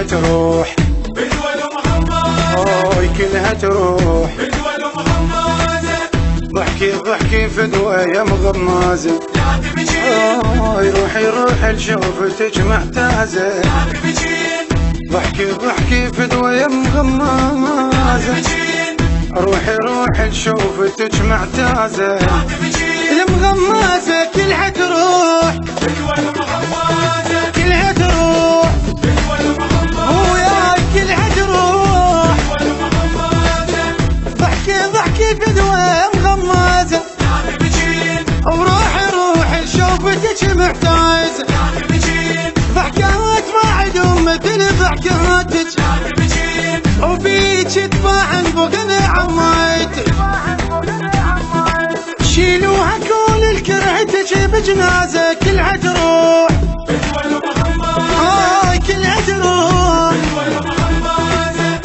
كلها تروح بدول محمد كلها تروح بدول محمد ضحكي فدوى يا مغمازة لا تبكين روح لشوفتك معتازة لا تبكين ضحكي فدوى يا مغمازة روح لشوفتك معتازة لا تبكين المغمازة كلها تروح بدول محمد كلها تروح بدول محمد وياي كلها تروح بدول محمد ضحكي فدوى يا مغمازة لا تبكين روح لشوفتك معتازة لا تبكين ضحكات ما عدهم مثل ضحكاتك لا تبكين وبيك تباعن بغنى عمايتك شيلوها كل الكرهتك بجنازة كلها تروح بدول محمد كلها تروح بدول محمد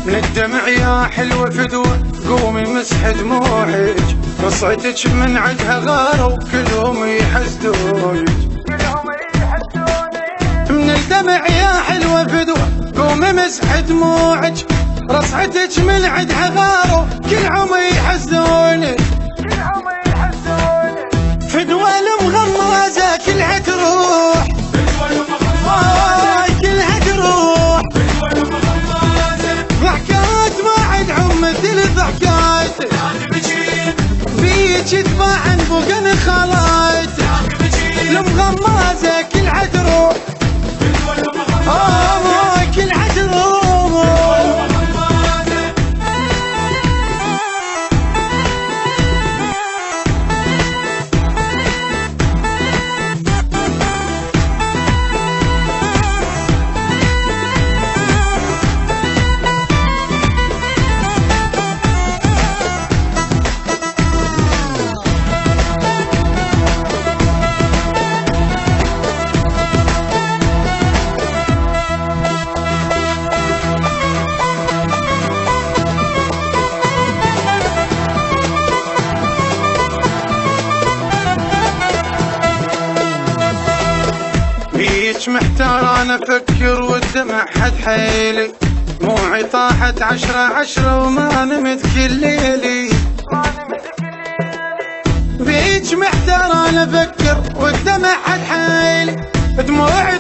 من الدمع يا حلوة فدوة قومي مسح دموعك قصعتك من عدها غاروا كلهم يحسدونك من الدمع يا حلوة فدوة قومي مسح دموعك رصعتك من عدها غاروا كلهم يحسدونك فدوة المغمازة كلها تروح بدول محمد كلها تروح بدول محمد ضحكات ما عدهم مثل ضحكاتك لا تبكين بيك تباعن بغن خلايتك لا تبكين المغمازة كلها تروح بدول محمد كلها تروح محمد بيك محتار انا افكر والدمع حد حيلي دموعي طاحت 10 وما نمت كل ليلي بيك محتار انا افكر والدمع حد حيلي دموعي